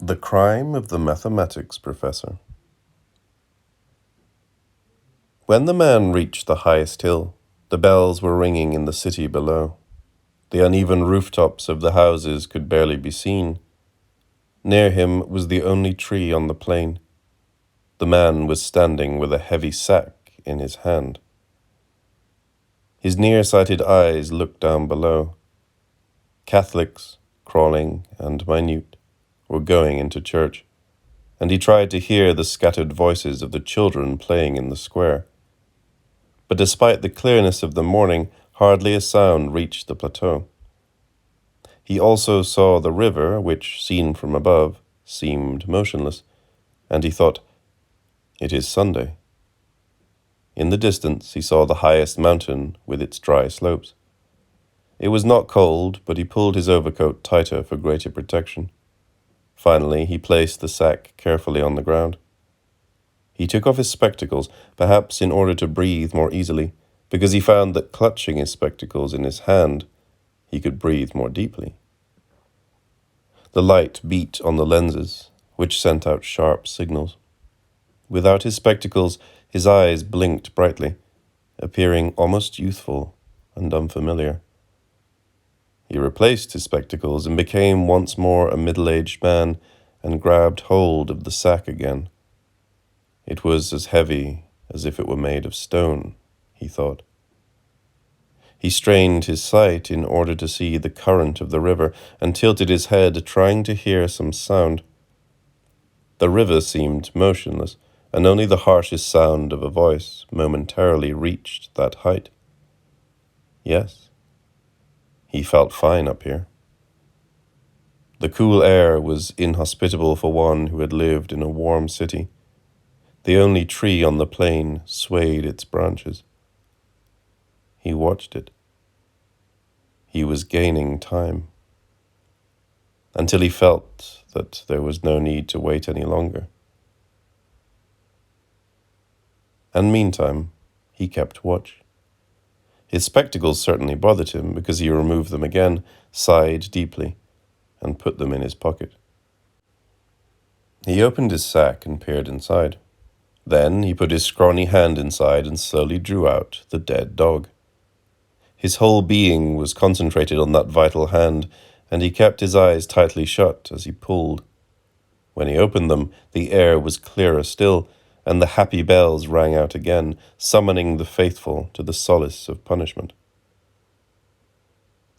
The Crime of the Mathematics Professor. When the man reached the highest hill, the bells were ringing in the city below. The uneven rooftops of the houses could barely be seen. Near him was the only tree on the plain. The man was standing with a heavy sack in his hand. His nearsighted eyes looked down below. Catholics, crawling and minute, were going into church, and he tried to hear the scattered voices of the children playing in the square. But despite the clearness of the morning, hardly a sound reached the plateau. He also saw the river, which, seen from above, seemed motionless, and he thought, "It is Sunday." In the distance he saw the highest mountain with its dry slopes. It was not cold, but he pulled his overcoat tighter for greater protection. Finally, he placed the sack carefully on the ground. He took off his spectacles, perhaps in order to breathe more easily, because he found that clutching his spectacles in his hand, he could breathe more deeply. The light beat on the lenses, which sent out sharp signals. Without his spectacles, his eyes blinked brightly, appearing almost youthful and unfamiliar. He replaced his spectacles and became once more a middle-aged man and grabbed hold of the sack again. It was as heavy as if it were made of stone, he thought. He strained his sight in order to see the current of the river and tilted his head, trying to hear some sound. The river seemed motionless, and only the harshest sound of a voice momentarily reached that height. Yes. He felt fine up here. The cool air was inhospitable for one who had lived in a warm city. The only tree on the plain swayed its branches. He watched it. He was gaining time, until he felt that there was no need to wait any longer. And meantime, he kept watch. His spectacles certainly bothered him because he removed them again, sighed deeply, and put them in his pocket. He opened his sack and peered inside. Then he put his scrawny hand inside and slowly drew out the dead dog. His whole being was concentrated on that vital hand, and he kept his eyes tightly shut as he pulled. When he opened them, the air was clearer still, and the happy bells rang out again, summoning the faithful to the solace of punishment.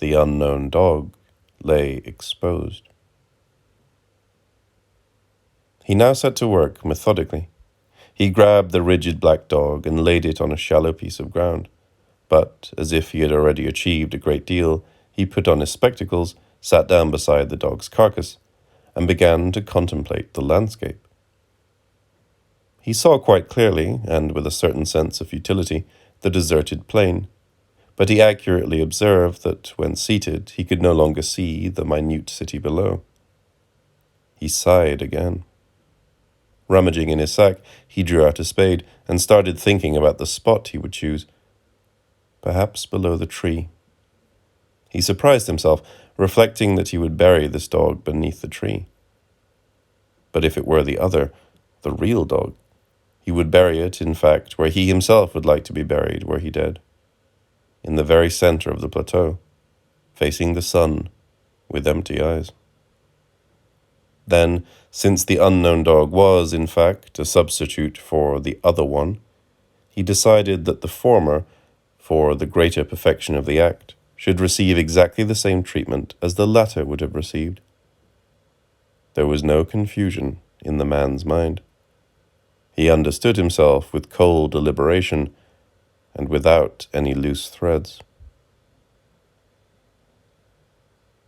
The unknown dog lay exposed. He now set to work methodically. He grabbed the rigid black dog and laid it on a shallow piece of ground. But, as if he had already achieved a great deal, he put on his spectacles, sat down beside the dog's carcass, and began to contemplate the landscape. He saw quite clearly, and with a certain sense of futility, the deserted plain, but he accurately observed that, when seated, he could no longer see the minute city below. He sighed again. Rummaging in his sack, he drew out a spade and started thinking about the spot he would choose, perhaps below the tree. He surprised himself, reflecting that he would bury this dog beneath the tree. But if it were the real dog, he would bury it, in fact, where he himself would like to be buried were he dead, in the very center of the plateau, facing the sun with empty eyes. Then, since the unknown dog was, in fact, a substitute for the other one, he decided that the former, for the greater perfection of the act, should receive exactly the same treatment as the latter would have received. There was no confusion in the man's mind. He understood himself with cold deliberation and without any loose threads.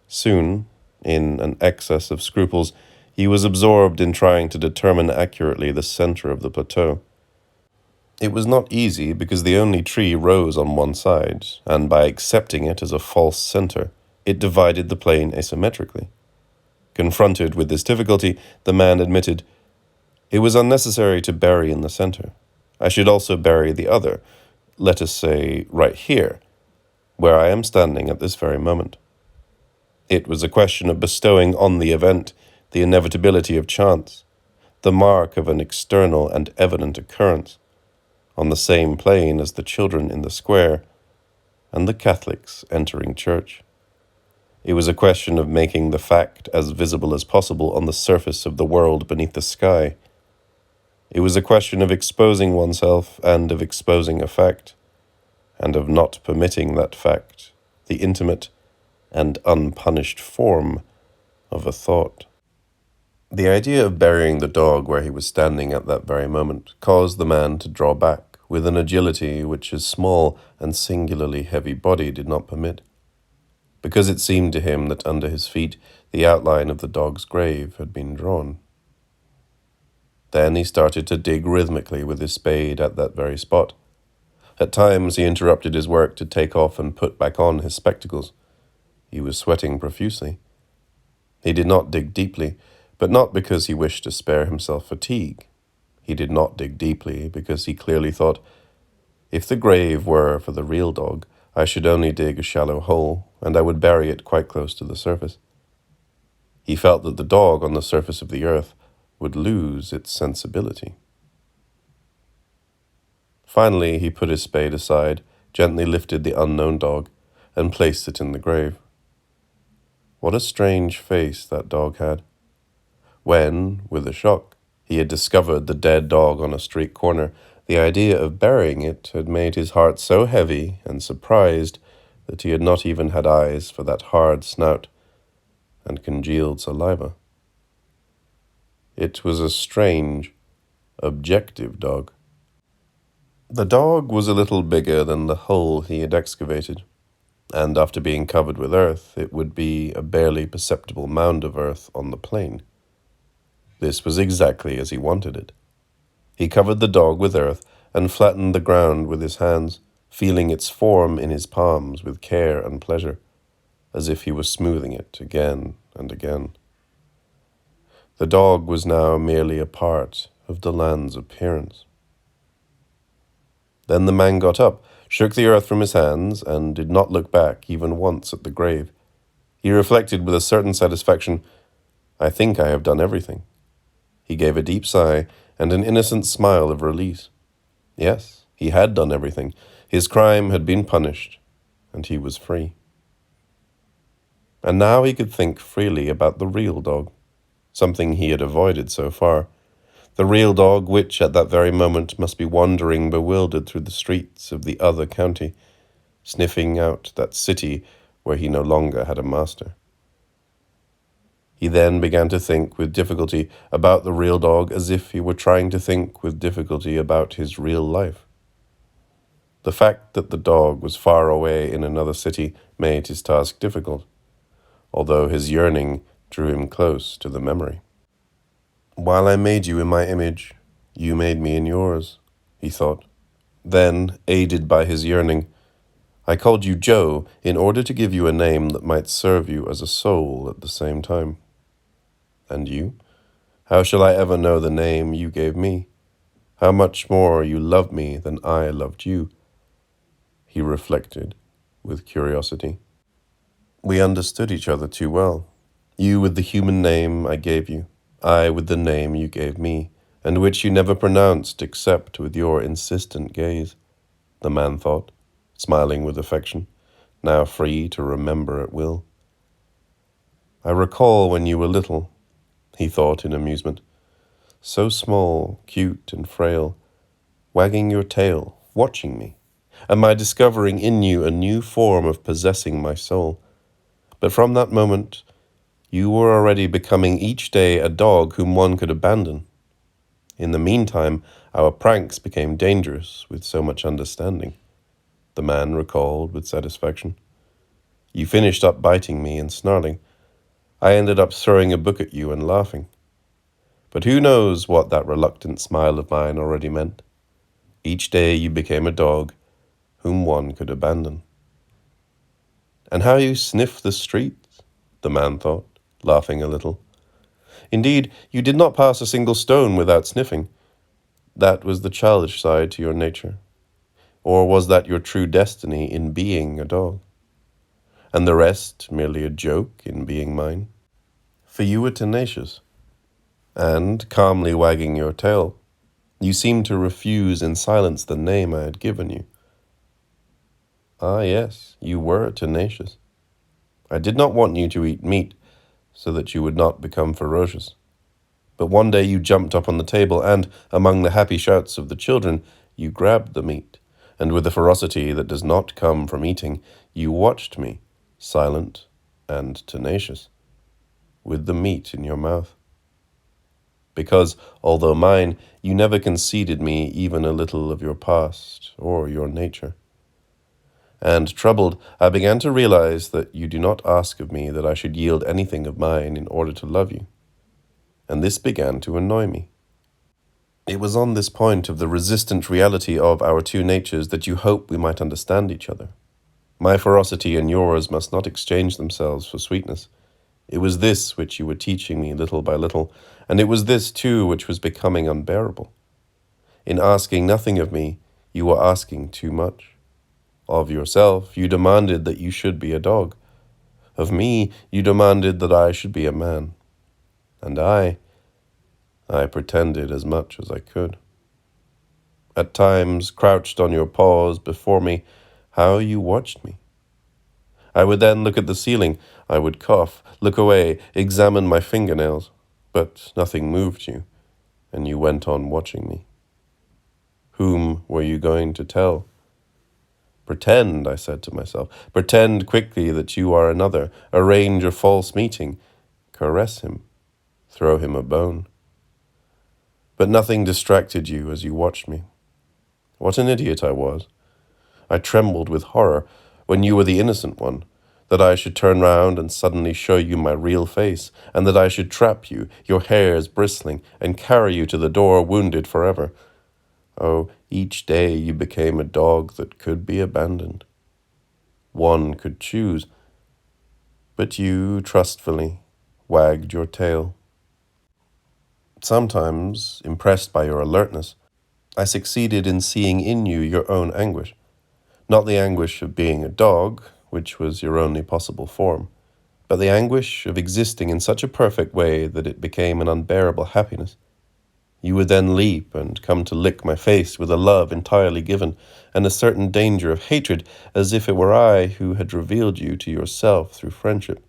Soon, in an excess of scruples, he was absorbed in trying to determine accurately the center of the plateau. It was not easy because the only tree rose on one side, and by accepting it as a false center, it divided the plain asymmetrically. Confronted with this difficulty, the man admitted, "It was unnecessary to bury in the center. I should also bury the other, let us say right here, where I am standing at this very moment." It was a question of bestowing on the event the inevitability of chance, the mark of an external and evident occurrence, on the same plane as the children in the square and the Catholics entering church. It was a question of making the fact as visible as possible on the surface of the world beneath the sky. It was a question of exposing oneself and of exposing a fact, and of not permitting that fact, the intimate and unpunished form of a thought. The idea of burying the dog where he was standing at that very moment caused the man to draw back with an agility which his small and singularly heavy body did not permit, because it seemed to him that under his feet the outline of the dog's grave had been drawn. Then he started to dig rhythmically with his spade at that very spot. At times he interrupted his work to take off and put back on his spectacles. He was sweating profusely. He did not dig deeply, but not because he wished to spare himself fatigue. He did not dig deeply because he clearly thought, if the grave were for the real dog, I should only dig a shallow hole, and I would bury it quite close to the surface. He felt that the dog on the surface of the earth would lose its sensibility. Finally, he put his spade aside, gently lifted the unknown dog, and placed it in the grave. What a strange face that dog had. When, with a shock, he had discovered the dead dog on a street corner, the idea of burying it had made his heart so heavy and surprised that he had not even had eyes for that hard snout and congealed saliva. It was a strange, objective dog. The dog was a little bigger than the hole he had excavated, and after being covered with earth, it would be a barely perceptible mound of earth on the plain. This was exactly as he wanted it. He covered the dog with earth and flattened the ground with his hands, feeling its form in his palms with care and pleasure, as if he was smoothing it again and again. The dog was now merely a part of the land's appearance. Then the man got up, shook the earth from his hands, and did not look back even once at the grave. He reflected with a certain satisfaction, I think I have done everything. He gave a deep sigh and an innocent smile of release. Yes, he had done everything. His crime had been punished, and he was free. And now he could think freely about the real dog, something he had avoided so far. The real dog which at that very moment must be wandering bewildered through the streets of the other county, sniffing out that city where he no longer had a master. He then began to think with difficulty about the real dog as if he were trying to think with difficulty about his real life. The fact that the dog was far away in another city made his task difficult, although his yearning drew him close to the memory. While I made you in my image, you made me in yours, he thought. Then, aided by his yearning, I called you Joe in order to give you a name that might serve you as a soul at the same time. And you? How shall I ever know the name you gave me? How much more you love me than I loved you? He reflected with curiosity. We understood each other too well. You with the human name I gave you, I with the name you gave me, and which you never pronounced except with your insistent gaze, the man thought, smiling with affection, now free to remember at will. I recall when you were little, he thought in amusement, so small, cute and frail, wagging your tail, watching me, and my discovering in you a new form of possessing my soul. But from that moment, you were already becoming each day a dog whom one could abandon. In the meantime, our pranks became dangerous with so much understanding, the man recalled with satisfaction. You finished up biting me and snarling. I ended up throwing a book at you and laughing. But who knows what that reluctant smile of mine already meant? Each day you became a dog whom one could abandon. And how you sniffed the streets, the man thought, laughing a little. Indeed, you did not pass a single stone without sniffing. That was the childish side to your nature. Or was that your true destiny in being a dog? And the rest merely a joke in being mine? for you were tenacious, and, calmly wagging your tail, you seemed to refuse in silence the name I had given you. Ah, yes, you were tenacious. I did not want you to eat meat, so that you would not become ferocious. But one day you jumped up on the table and, among the happy shouts of the children, you grabbed the meat, and with a ferocity that does not come from eating, you watched me, silent and tenacious, with the meat in your mouth. Because, although mine, you never conceded me even a little of your past or your nature. And, troubled, I began to realize that you do not ask of me that I should yield anything of mine in order to love you. And this began to annoy me. It was on this point of the resistant reality of our two natures that you hoped we might understand each other. My ferocity and yours must not exchange themselves for sweetness. It was this which you were teaching me little by little, and it was this, too, which was becoming unbearable. In asking nothing of me, you were asking too much. Of yourself, you demanded that you should be a dog. Of me, you demanded that I should be a man. And I pretended as much as I could. At times, crouched on your paws before me, how you watched me. I would then look at the ceiling, I would cough, look away, examine my fingernails, but nothing moved you, and you went on watching me. Whom were you going to tell? Pretend, I said to myself, pretend quickly that you are another, arrange a false meeting, caress him, throw him a bone. But nothing distracted you as you watched me. What an idiot I was. I trembled with horror when you were the innocent one, that I should turn round and suddenly show you my real face, and that I should trap you, your hairs bristling, and carry you to the door wounded forever. Oh, each day you became a dog that could be abandoned. One could choose, but you, trustfully, wagged your tail. Sometimes, impressed by your alertness, I succeeded in seeing in you your own anguish. Not the anguish of being a dog, which was your only possible form, but the anguish of existing in such a perfect way that it became an unbearable happiness. You would then leap and come to lick my face with a love entirely given, and a certain danger of hatred, as if it were I who had revealed you to yourself through friendship.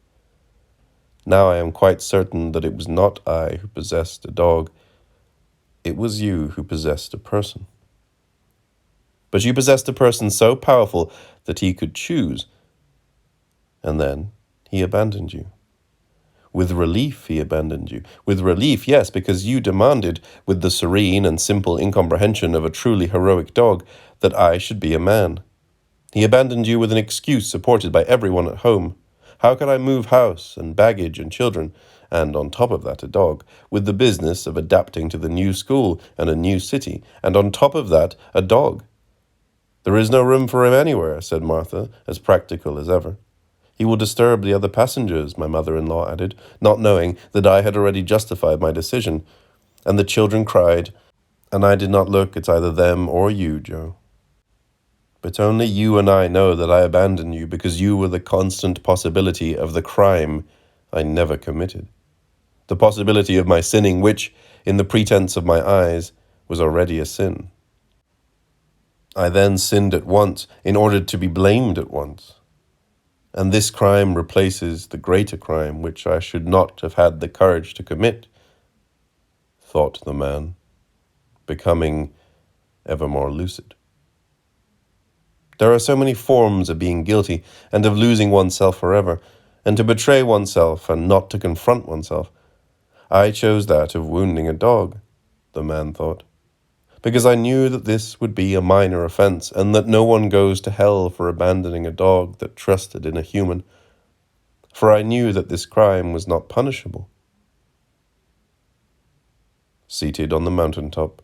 Now I am quite certain that it was not I who possessed a dog. It was you who possessed a person. But you possessed a person so powerful that he could choose, and then he abandoned you. With relief he abandoned you. With relief, yes, because you demanded, with the serene and simple incomprehension of a truly heroic dog, that I should be a man. He abandoned you with an excuse supported by everyone at home. How could I move house and baggage and children, and on top of that a dog, with the business of adapting to the new school and a new city, and on top of that a dog? There is no room for him anywhere, said Martha, as practical as ever. He will disturb the other passengers, my mother-in-law added, not knowing that I had already justified my decision. And the children cried, and I did not look at either them or you, Joe. But only you and I know that I abandoned you because you were the constant possibility of the crime I never committed. The possibility of my sinning, which, in the pretense of my eyes, was already a sin. I then sinned at once, in order to be blamed at once. And this crime replaces the greater crime which I should not have had the courage to commit, thought the man, becoming ever more lucid. There are so many forms of being guilty and of losing oneself forever, and to betray oneself and not to confront oneself. I chose that of wounding a dog, the man thought, because I knew that this would be a minor offense and that no one goes to hell for abandoning a dog that trusted in a human. For I knew that this crime was not punishable. Seated on the mountaintop,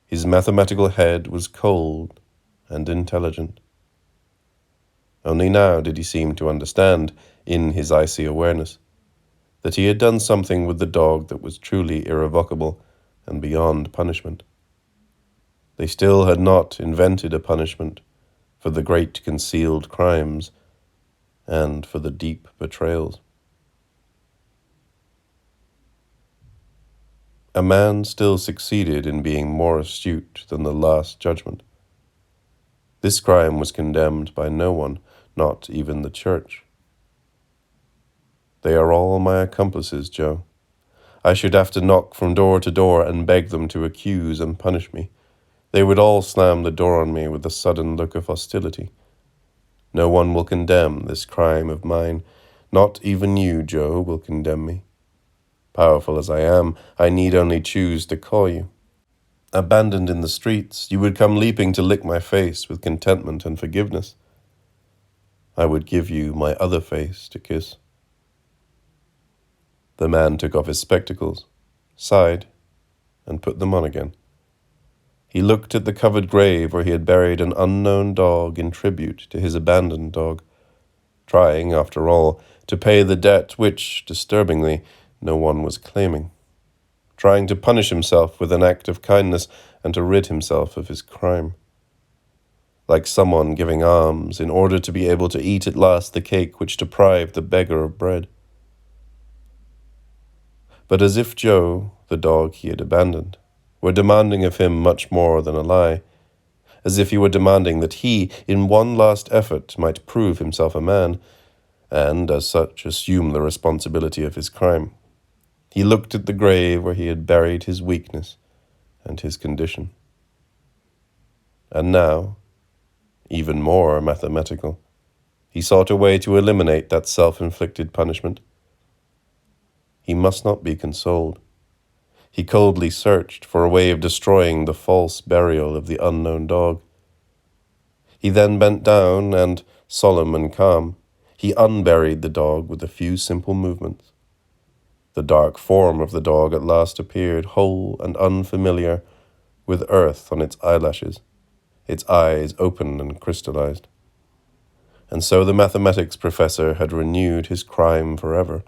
his mathematical head was cold and intelligent. Only now did he seem to understand, in his icy awareness, that he had done something with the dog that was truly irrevocable and beyond punishment. They still had not invented a punishment for the great concealed crimes and for the deep betrayals. A man still succeeded in being more astute than the Last Judgment. This crime was condemned by no one, not even the church. They are all my accomplices, Joe. I should have to knock from door to door and beg them to accuse and punish me. They would all slam the door on me with a sudden look of hostility. No one will condemn this crime of mine. Not even you, Joe, will condemn me. Powerful as I am, I need only choose to call you. Abandoned in the streets, you would come leaping to lick my face with contentment and forgiveness. I would give you my other face to kiss. The man took off his spectacles, sighed, and put them on again. He looked at the covered grave where he had buried an unknown dog in tribute to his abandoned dog, trying, after all, to pay the debt which, disturbingly, no one was claiming, trying to punish himself with an act of kindness and to rid himself of his crime. Like someone giving alms in order to be able to eat at last the cake which deprived the beggar of bread. But as if Joe, the dog he had abandoned, were demanding of him much more than a lie, as if he were demanding that he, in one last effort, might prove himself a man, and, as such, assume the responsibility of his crime. He looked at the grave where he had buried his weakness and his condition. And now, even more mathematical, he sought a way to eliminate that self-inflicted punishment. He must not be consoled. He coldly searched for a way of destroying the false burial of the unknown dog. He then bent down and, solemn and calm, he unburied the dog with a few simple movements. The dark form of the dog at last appeared, whole and unfamiliar, with earth on its eyelashes, its eyes open and crystallized. And so the mathematics professor had renewed his crime forever.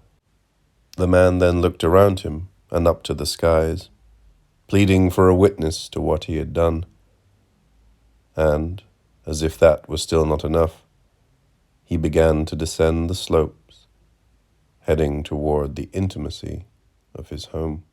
The man then looked around him and up to the skies, pleading for a witness to what he had done. And, as if that was still not enough, he began to descend the slopes, heading toward the intimacy of his home.